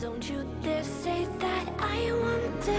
Don't you dare say that I wanted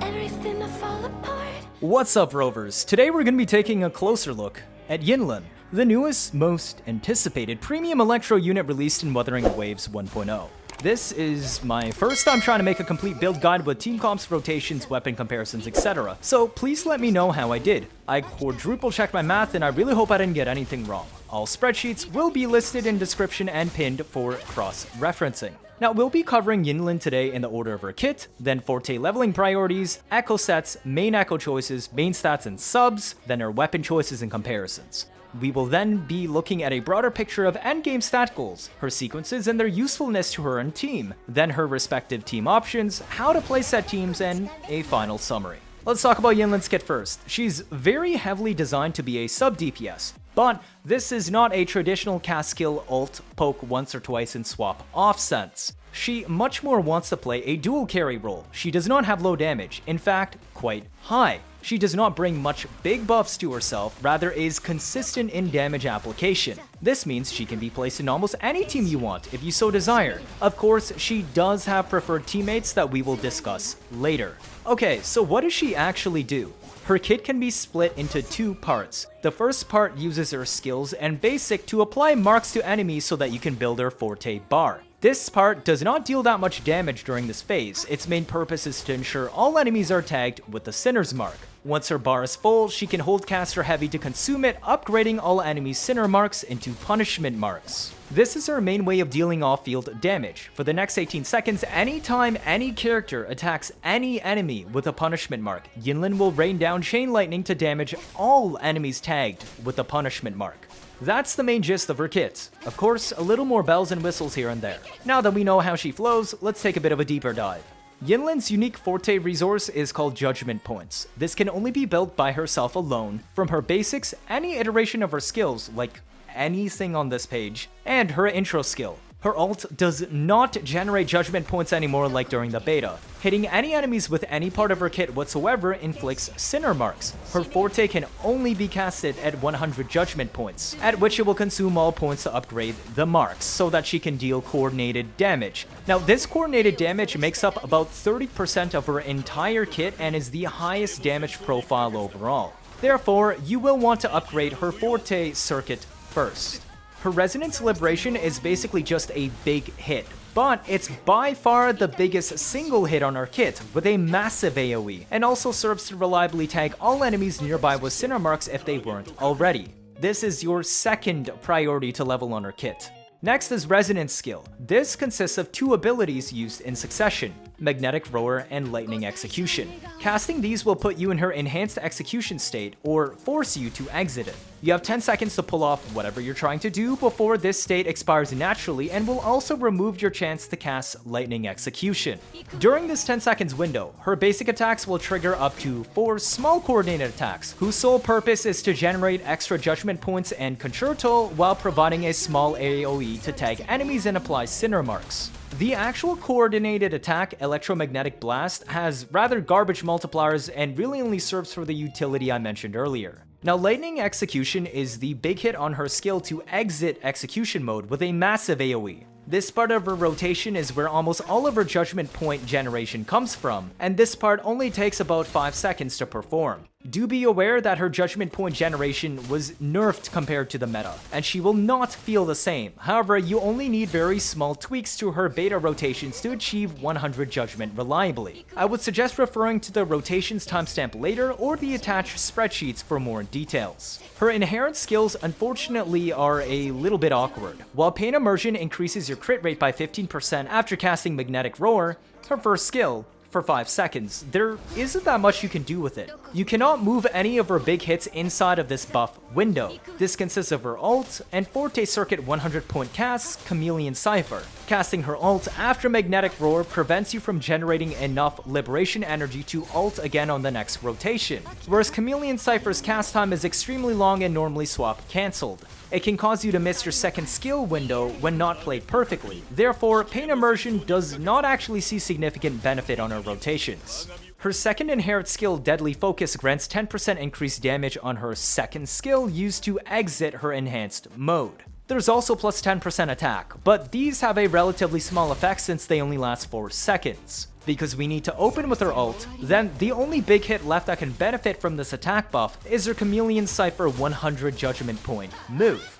everything to fall apart. What's up, Rovers? Today we're going to be taking a closer look at Yinlin, the newest, most anticipated premium electro unit released in Wuthering Waves 1.0. This is my first time trying to make a complete build guide with team comps, rotations, weapon comparisons, etc. So please let me know how I did. I quadruple checked my math and I really hope I didn't get anything wrong. All spreadsheets will be listed in description and pinned for cross-referencing. Now, we'll be covering Yinlin today in the order of her kit, then Forte leveling priorities, echo sets, main echo choices, main stats and subs, then her weapon choices and comparisons. We will then be looking at a broader picture of endgame stat goals, her sequences and their usefulness to her and team, then her respective team options, how to play set teams, and a final summary. Let's talk about Yinlin's kit first. She's very heavily designed to be a sub-DPS, but this is not a traditional cast skill ult, poke once or twice and swap off sense. She much more wants to play a dual carry role. She does not have low damage, in fact, quite high. She does not bring much big buffs to herself, rather is consistent in damage application. This means she can be placed in almost any team you want if you so desire. Of course, she does have preferred teammates that we will discuss later. Okay, so what does she actually do? Her kit can be split into two parts. The first part uses her skills and basic to apply marks to enemies so that you can build her Forte bar. This part does not deal that much damage during this phase. Its main purpose is to ensure all enemies are tagged with the Sinner's Mark. Once her bar is full, she can hold caster heavy to consume it, upgrading all enemies' Sinner marks into punishment marks. This is her main way of dealing off-field damage. For the next 18 seconds, anytime any character attacks any enemy with a punishment mark, Yinlin will rain down chain lightning to damage all enemies tagged with the punishment mark. That's the main gist of her kit. Of course, a little more bells and whistles here and there. Now that we know how she flows, let's take a bit of a deeper dive. Yinlin's unique Forte resource is called Judgment Points. This can only be built by herself alone, from her basics, any iteration of her skills, like anything on this page, and her intro skill. Her ult does not generate judgment points anymore like during the beta. Hitting any enemies with any part of her kit whatsoever inflicts Sinner marks. Her Forte can only be casted at 100 judgment points, at which it will consume all points to upgrade the marks, so that she can deal coordinated damage. Now, this coordinated damage makes up about 30% of her entire kit and is the highest damage profile overall. Therefore, you will want to upgrade her Forte circuit first. Her Resonance Liberation is basically just a big hit, but it's by far the biggest single hit on her kit, with a massive AoE, and also serves to reliably tag all enemies nearby with Sinner marks if they weren't already. This is your second priority to level on her kit. Next is Resonance Skill. This consists of two abilities used in succession, Magnetic Roar and Lightning Execution. Casting these will put you in her enhanced execution state, or force you to exit it. You have 10 seconds to pull off whatever you're trying to do before this state expires naturally, and will also remove your chance to cast Lightning Execution. During this 10 seconds window, her basic attacks will trigger up to 4 small coordinated attacks, whose sole purpose is to generate extra judgment points and concerto while providing a small AoE to tag enemies and apply Sinner marks. The actual coordinated attack, Electromagnetic Blast, has rather garbage multipliers and really only serves for the utility I mentioned earlier. Now, Lightning Execution is the big hit on her skill to exit execution mode with a massive AoE. This part of her rotation is where almost all of her judgment point generation comes from, and this part only takes about 5 seconds to perform. Do be aware that her judgment point generation was nerfed compared to the meta, and she will not feel the same. However, you only need very small tweaks to her beta rotations to achieve 100 judgment reliably. I would suggest referring to the rotations timestamp later or the attached spreadsheets for more details. Her inherent skills unfortunately are a little bit awkward. While Pain Immersion increases your crit rate by 15% after casting Magnetic Roar, her first skill, for 5 seconds, there isn't that much you can do with it. You cannot move any of her big hits inside of this buff window. This consists of her ult and Forte circuit 100 point cast, Chameleon Cypher. Casting her ult after Magnetic Roar prevents you from generating enough liberation energy to ult again on the next rotation, whereas Chameleon Cypher's cast time is extremely long and normally swap cancelled. It can cause you to miss your second skill window when not played perfectly. Therefore, Pain Immersion does not actually see significant benefit on her rotations. Her second inherent skill, Deadly Focus, grants 10% increased damage on her second skill used to exit her enhanced mode. There's also plus 10% attack, but these have a relatively small effect since they only last 4 seconds. Because we need to open with her ult, then the only big hit left that can benefit from this attack buff is her Chameleon Cypher 100 Judgment Point move.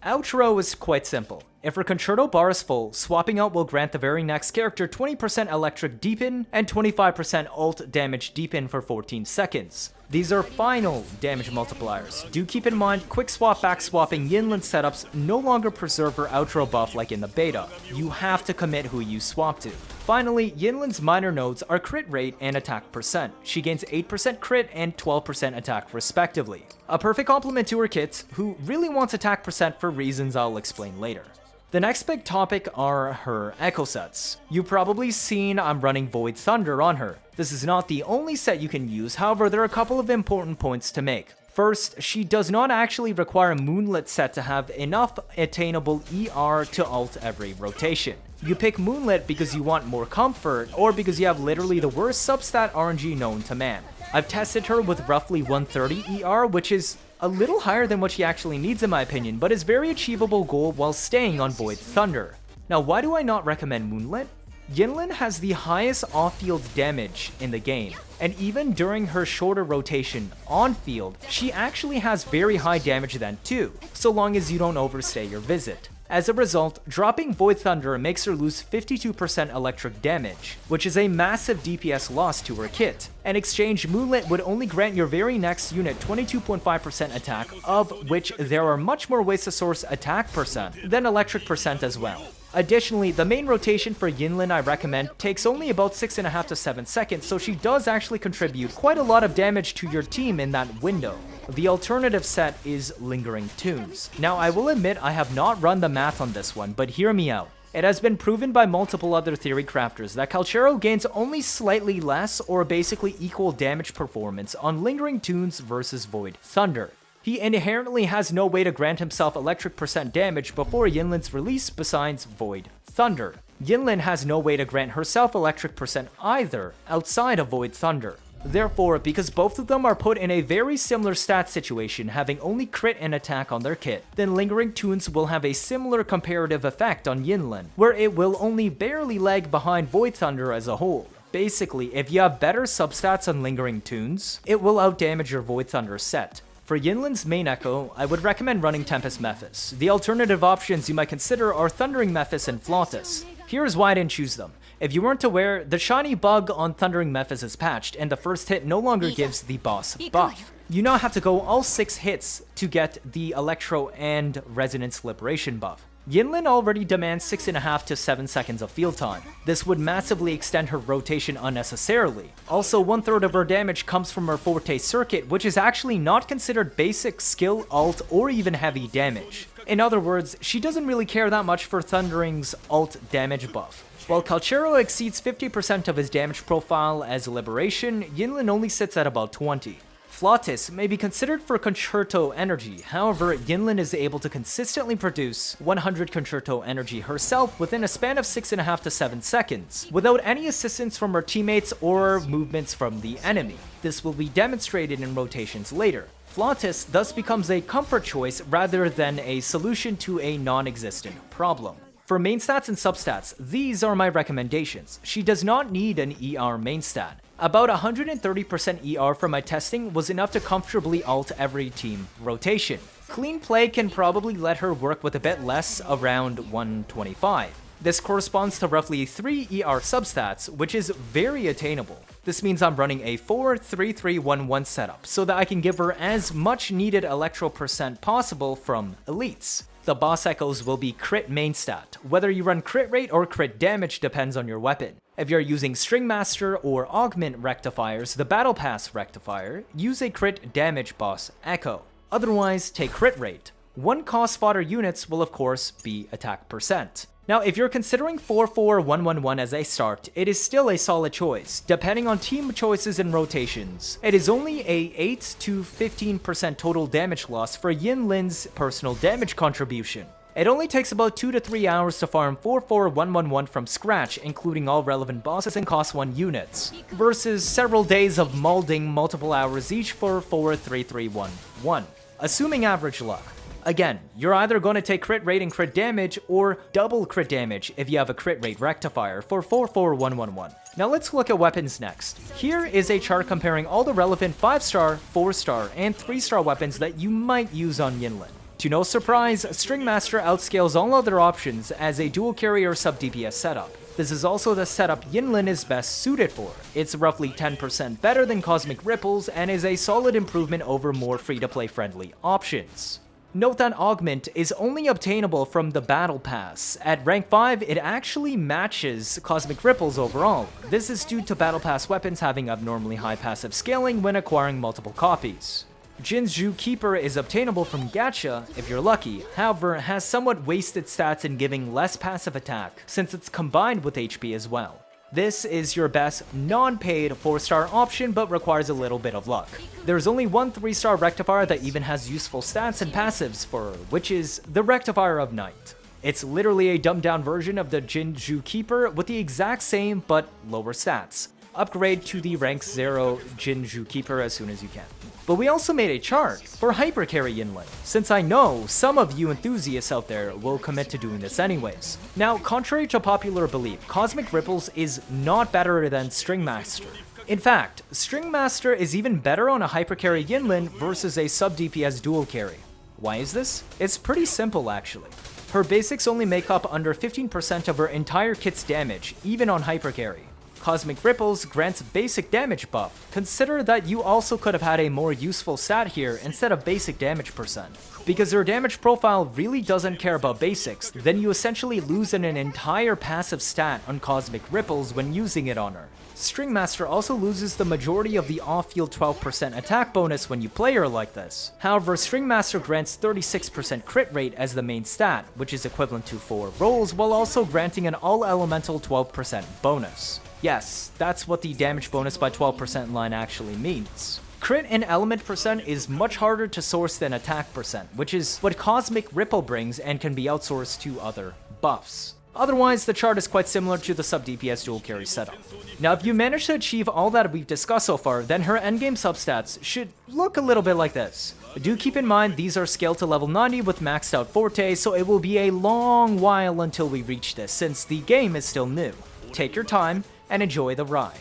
Outro is quite simple. If her Calcharo bar is full, swapping out will grant the very next character 20% electric deepen and 25% ult damage deepen for 14 seconds. These are final damage multipliers. Do keep in mind, quick swap back swapping Yinlin setups no longer preserve her outro buff like in the beta. You have to commit who you swap to. Finally, Yinlin's minor nodes are crit rate and attack percent. She gains 8% crit and 12% attack respectively. A perfect complement to her kit, who really wants attack percent for reasons I'll explain later. The next big topic are her echo sets. You've probably seen I'm running Void Thunder on her. This is not the only set you can use, however there are a couple of important points to make. First, she does not actually require a Moonlit set to have enough attainable ER to ult every rotation. You pick Moonlit because you want more comfort, or because you have literally the worst substat RNG known to man. I've tested her with roughly 130 ER, which is a little higher than what she actually needs in my opinion, but is very achievable goal while staying on Void Thunder. Now why do I not recommend Moonlit? Yinlin has the highest off-field damage in the game, and even during her shorter rotation on-field, she actually has very high damage then too, so long as you don't overstay your visit. As a result, dropping Void Thunder makes her lose 52% electric damage, which is a massive DPS loss to her kit. In exchange, Moonlit would only grant your very next unit 22.5% attack, of which there are much more ways to source attack percent than electric percent as well. Additionally, the main rotation for Yinlin I recommend takes only about 6.5 to 7 seconds, so she does actually contribute quite a lot of damage to your team in that window. The alternative set is Lingering Tunes. Now I will admit I have not run the math on this one, but hear me out. It has been proven by multiple other theory crafters that Calcharo gains only slightly less or basically equal damage performance on Lingering Tunes versus Void Thunder. He inherently has no way to grant himself electric percent damage before Yinlin's release besides Void Thunder. Yinlin has no way to grant herself electric percent either outside of Void Thunder. Therefore, because both of them are put in a very similar stat situation, having only crit and attack on their kit, then Lingering Tunes will have a similar comparative effect on Yinlin, where it will only barely lag behind Void Thunder as a whole. Basically, if you have better substats on Lingering Tunes, it will outdamage your Void Thunder set. For Yinlin's main echo, I would recommend running Tempest Mephis. The alternative options you might consider are Thundering Mephis and Flautis. Here's why I didn't choose them. If you weren't aware, the shiny bug on Thundering Mephis is patched, and the first hit no longer gives the boss buff. You now have to go all 6 hits to get the Electro and Resonance Liberation buff. Yinlin already demands 6.5 to 7 seconds of field time. This would massively extend her rotation unnecessarily. Also, 1/3 of her damage comes from her Forte circuit, which is actually not considered basic skill, ult, or even heavy damage. In other words, she doesn't really care that much for Thundering's ult damage buff. While Calcharo exceeds 50% of his damage profile as Liberation, Yinlin only sits at about 20. Flautis may be considered for Concerto energy, however, Yinlin is able to consistently produce 100 Concerto energy herself within a span of 6.5 to 7 seconds, without any assistance from her teammates or movements from the enemy. This will be demonstrated in rotations later. Flautis thus becomes a comfort choice rather than a solution to a non-existent problem. For Mainstats and Substats, these are my recommendations. She does not need an ER Mainstat. About 130% ER from my testing was enough to comfortably ult every team rotation. Clean play can probably let her work with a bit less, around 125. This corresponds to roughly 3 ER substats, which is very attainable. This means I'm running a 4-3-3-1-1 setup, so that I can give her as much needed electro percent possible from elites. The boss echoes will be crit main stat. Whether you run crit rate or crit damage depends on your weapon. If you're using String Master or Augment rectifiers, the Battle Pass rectifier, use a crit damage boss echo. Otherwise, take crit rate. 1 cost fodder units will of course be attack percent. Now, if you're considering 4-4-1-1-1 as a start, it is still a solid choice, depending on team choices and rotations. It is only a 8 to 15% total damage loss for Yinlin's personal damage contribution. It only takes about 2 to 3 hours to farm 44111 from scratch, including all relevant bosses and cost 1 units, versus several days of molding multiple hours each for 43311, assuming average luck. Again, you're either going to take crit rate and crit damage, or double crit damage if you have a crit rate rectifier for 44111. Now let's look at weapons next. Here is a chart comparing all the relevant 5-star, 4-star, and 3-star weapons that you might use on Yinlin. To no surprise, String Master outscales all other options as a dual carry or sub-DPS setup. This is also the setup Yinlin is best suited for. It's roughly 10% better than Cosmic Ripples and is a solid improvement over more free-to-play friendly options. Note that Augment is only obtainable from the Battle Pass. At rank 5, it actually matches Cosmic Ripples overall. This is due to Battle Pass weapons having abnormally high passive scaling when acquiring multiple copies. Jinzhu Keeper is obtainable from Gacha if you're lucky, however has somewhat wasted stats in giving less passive attack since it's combined with HP as well. This is your best non-paid 4-star option but requires a little bit of luck. There's only one 3-star rectifier that even has useful stats and passives for, which is the Rectifier of Night. It's literally a dumbed down version of the Jinzhu Keeper with the exact same but lower stats. Upgrade to the rank 0 Jinzhu Keeper as soon as you can. But we also made a chart for Hypercarry Yinlin, since I know some of you enthusiasts out there will commit to doing this anyways. Now, contrary to popular belief, Cosmic Ripples is not better than String Master. In fact, String Master is even better on a Hypercarry Yinlin versus a sub-DPS dual carry. Why is this? It's pretty simple actually. Her basics only make up under 15% of her entire kit's damage, even on Hypercarry. Cosmic Ripples grants basic damage buff. Consider that you also could have had a more useful stat here instead of basic damage percent. Because her damage profile really doesn't care about basics, then you essentially lose an entire passive stat on Cosmic Ripples when using it on her. String Master also loses the majority of the off-field 12% attack bonus when you play her like this. However, String Master grants 36% crit rate as the main stat, which is equivalent to 4 rolls, while also granting an all-elemental 12% bonus. Yes, that's what the damage bonus by 12% line actually means. Crit and element percent is much harder to source than attack percent, which is what Cosmic Ripple brings and can be outsourced to other buffs. Otherwise, the chart is quite similar to the sub-DPS dual carry setup. Now, if you manage to achieve all that we've discussed so far, then her endgame substats should look a little bit like this. Do keep in mind these are scaled to level 90 with maxed out Forte, so it will be a long while until we reach this, since the game is still new. Take your time and enjoy the ride.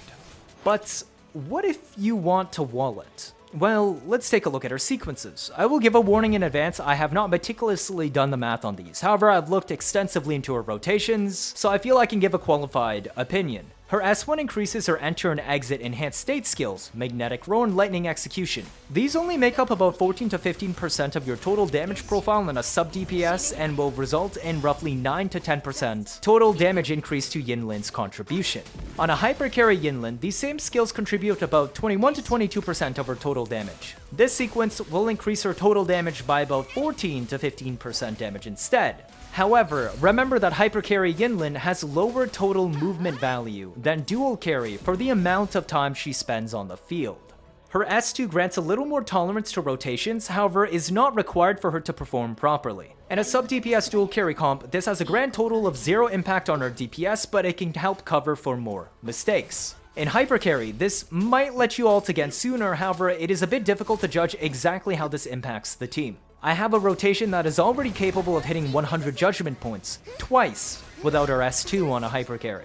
But what if you want to wall it? Well, let's take a look at her sequences. I will give a warning in advance, I have not meticulously done the math on these. However, I've looked extensively into her rotations, so I feel I can give a qualified opinion. Her S1 increases her enter and exit enhanced state skills, Magnetic Roar and Lightning Execution. These only make up about 14 to 15% of your total damage profile in a sub-DPS and will result in roughly 9 to 10% total damage increase to Yinlin's contribution. On a Hypercarry Yinlin, these same skills contribute about 21 to 22% of her total damage. This sequence will increase her total damage by about 14 to 15% damage instead. However, remember that Hypercarry Yinlin has lower total movement value than dual carry for the amount of time she spends on the field. Her S2 grants a little more tolerance to rotations, however is not required for her to perform properly. In a sub-DPS dual carry comp, this has a grand total of 0 impact on her DPS, but it can help cover for more mistakes. In Hypercarry, this might let you ult again sooner, however it is a bit difficult to judge exactly how this impacts the team. I have a rotation that is already capable of hitting 100 judgment points, twice, without her S2 on a Hypercarry.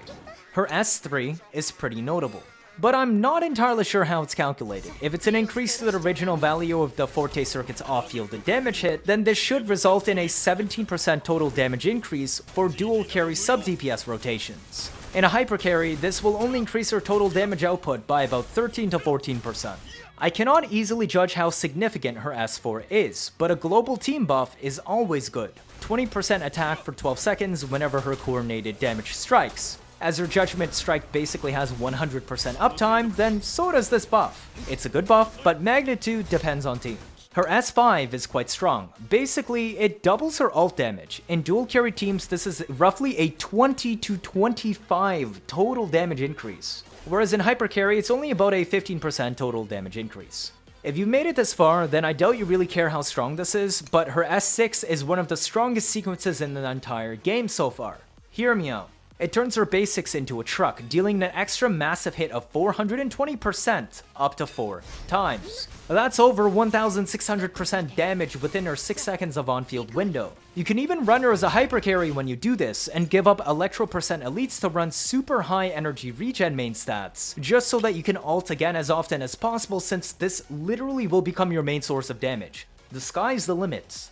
Her S3 is pretty notable, but I'm not entirely sure how it's calculated. If it's an increase to the original value of the Forte circuit's off-field damage hit, then this should result in a 17% total damage increase for dual carry sub-DPS rotations. In a Hypercarry, this will only increase her total damage output by about 13 to 14%. I cannot easily judge how significant her S4 is, but a global team buff is always good. 20% attack for 12 seconds whenever her coordinated damage strikes. As her judgment strike basically has 100% uptime, then so does this buff. It's a good buff, but magnitude depends on team. Her S5 is quite strong. Basically, it doubles her ult damage. In dual carry teams, this is roughly a 20 to 25 total damage increase. Whereas in Hypercarry, it's only about a 15% total damage increase. If you've made it this far, then I doubt you really care how strong this is, but her S6 is one of the strongest sequences in the entire game so far. Hear me out. It turns her basics into a truck, dealing an extra massive hit of 420% up to 4 times. That's over 1600% damage within her 6 seconds of on-field window. You can even run her as a hypercarry when you do this, and give up electro percent elites to run super high energy regen main stats, just so that you can ult again as often as possible, since this literally will become your main source of damage. The sky's the limit.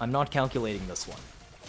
I'm not calculating this one.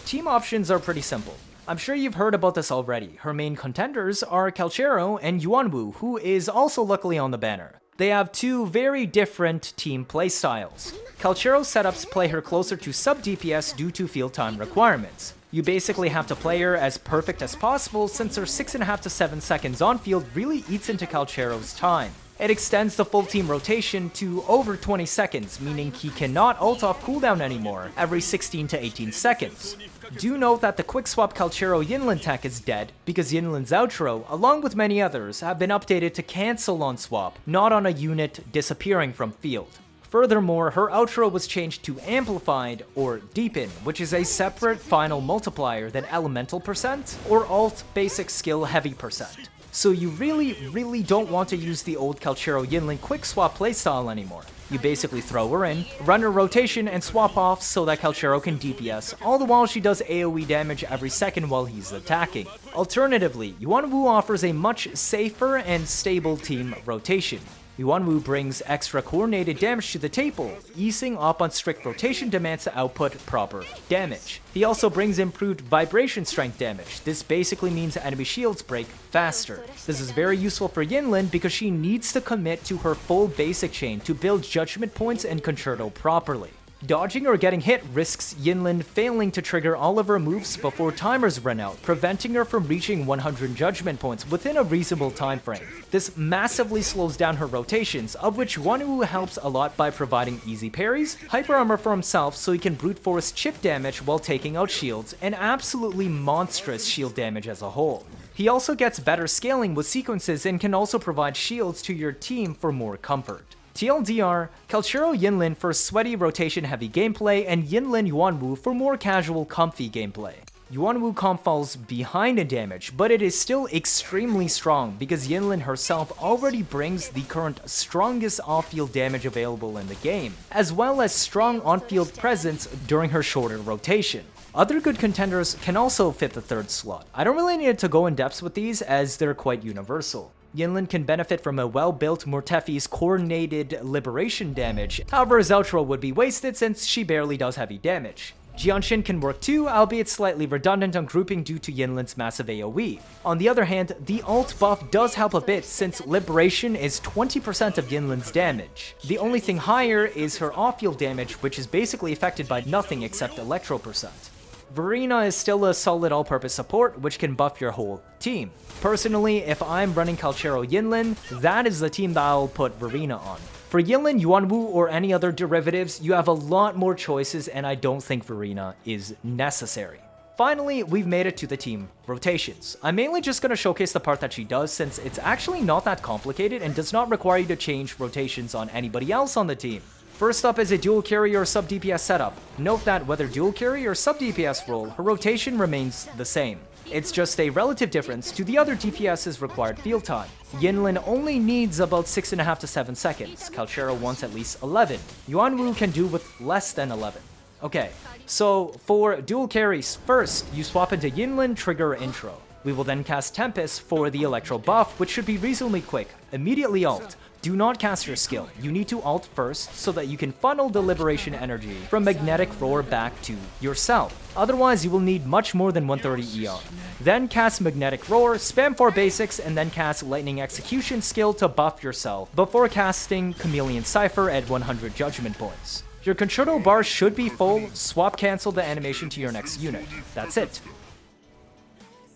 Team options are pretty simple. I'm sure you've heard about this already. Her main contenders are Calcharo and Yuanwu, who is also luckily on the banner. They have two very different team playstyles. Calcharo's setups play her closer to SubDPS due to field time requirements. You basically have to play her as perfect as possible, since her 6.5 to 7 seconds on field really eats into Calcharo's time. It extends the full team rotation to over 20 seconds, meaning he cannot ult off cooldown anymore every 16 to 18 seconds. Do note that the quick swap Calcharo Yinlin tech is dead, because Yinlin's outro, along with many others, have been updated to cancel on swap, not on a unit disappearing from field. Furthermore, her outro was changed to amplified or deepen, which is a separate final multiplier than elemental percent or alt basic skill heavy percent. So you really don't want to use the old Calcharo Yinlin quick swap playstyle anymore. You basically throw her in, run her rotation, and swap off so that Calcharo can DPS, all the while she does AoE damage every second while he's attacking. Alternatively, Yuanwu offers a much safer and stable team rotation. Yuanwu brings extra coordinated damage to the table, easing up on strict rotation demands to output proper damage. He also brings improved vibration strength damage. This basically means enemy shields break faster. This is very useful for Yinlin because she needs to commit to her full basic chain to build judgment points and concerto properly. Dodging or getting hit risks Yinlin failing to trigger all of her moves before timers run out, preventing her from reaching 100 judgment points within a reasonable time frame. This massively slows down her rotations, of which Yuanwu helps a lot by providing easy parries, hyper armor for himself so he can brute force chip damage while taking out shields, and absolutely monstrous shield damage as a whole. He also gets better scaling with sequences and can also provide shields to your team for more comfort. TLDR, Calcharo Yinlin for sweaty rotation-heavy gameplay, and Yinlin Yuanwu for more casual, comfy gameplay. Yuanwu comp falls behind in damage, but it is still extremely strong because Yinlin herself already brings the current strongest off-field damage available in the game, as well as strong on-field presence during her shorter rotation. Other good contenders can also fit the third slot. I don't really need to go in depth with these as they're quite universal. Yinlin can benefit from a well-built Mortefi's coordinated liberation damage, however his outro would be wasted since she barely does heavy damage. Jianshin can work too, albeit slightly redundant on grouping due to Yinlin's massive AoE. On the other hand, the ult buff does help a bit since liberation is 20% of Yinlin's damage. The only thing higher is her off-field damage, which is basically affected by nothing except electro percent. Verena is still a solid all-purpose support, which can buff your whole team. Personally, if I'm running Calcharo Yinlin, that is the team that I'll put Verena on. For Yinlin, Yuanwu, or any other derivatives, you have a lot more choices, and I don't think Verena is necessary. Finally, we've made it to the team rotations. I'm mainly just going to showcase the part that she does, since it's actually not that complicated and does not require you to change rotations on anybody else on the team. First up is a dual carry or sub DPS setup. Note that whether dual carry or sub DPS role, her rotation remains the same. It's just a relative difference to the other DPS's required field time. Yinlin only needs about 6.5 to 7 seconds, Calcharo wants at least 11. Yuanwu can do with less than 11. Okay, so for dual carries, first you swap into Yinlin trigger intro. We will then cast Tempest for the electro buff, which should be reasonably quick. Immediately ult. Do not cast your skill. You need to ult first so that you can funnel the liberation energy from Magnetic Roar back to yourself. Otherwise, you will need much more than 130 ER. Then cast Magnetic Roar, spam 4 basics, and then cast Lightning Execution skill to buff yourself before casting Chameleon Cypher at 100 judgment points. Your concerto bar should be full, swap cancel the animation to your next unit. That's it.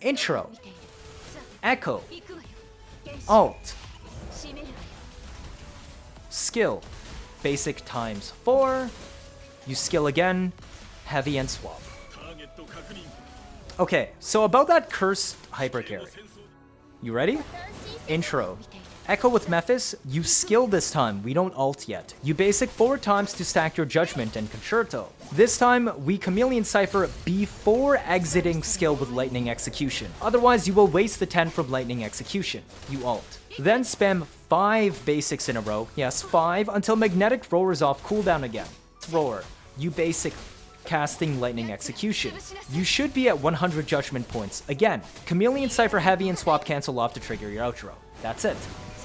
Intro. Echo. Alt. Skill. Basic times 4. You skill again. Heavy and swap. Okay, so about that cursed hypercarry. You ready? Intro. Echo with Mephis, you skill this time, we don't ult yet. You basic 4 times to stack your Judgment and Concerto. This time, we Chameleon Cypher before exiting skill with Lightning Execution. Otherwise, you will waste the 10 from Lightning Execution. You ult. Then spam 5 basics in a row, yes 5, until Magnetic Roar is off cooldown again. Roar. You basic casting Lightning Execution. You should be at 100 Judgment points. Again, Chameleon Cypher heavy and swap cancel off to trigger your outro. That's it.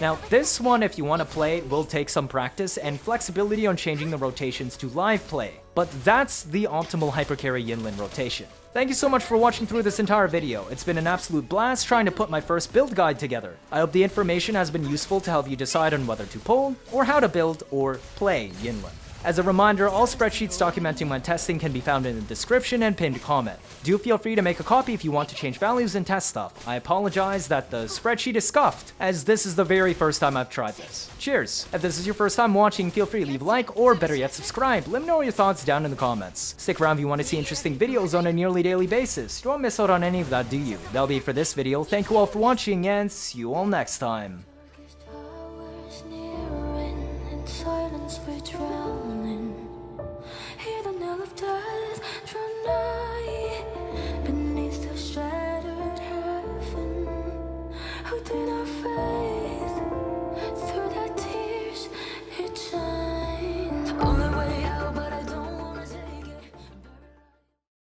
Now, this one, if you want to play, will take some practice and flexibility on changing the rotations to live play. But that's the optimal Hypercarry Yinlin rotation. Thank you so much for watching through this entire video. It's been an absolute blast trying to put my first build guide together. I hope the information has been useful to help you decide on whether to pull, or how to build, or play Yinlin. As a reminder, all spreadsheets documenting my testing can be found in the description and pinned comment. Do feel free to make a copy if you want to change values and test stuff. I apologize that the spreadsheet is scuffed, as this is the very first time I've tried this. Cheers! If this is your first time watching, feel free to leave a like, or better yet, subscribe. Let me know your thoughts down in the comments. Stick around if you want to see interesting videos on a nearly daily basis. You won't miss out on any of that, do you? That'll be it for this video. Thank you all for watching, and see you all next time. Towers nearing, in silence we drowning. Hear the knell of death draw nigh beneath the shattered heaven. Within our faith, through the tears it shines. Only way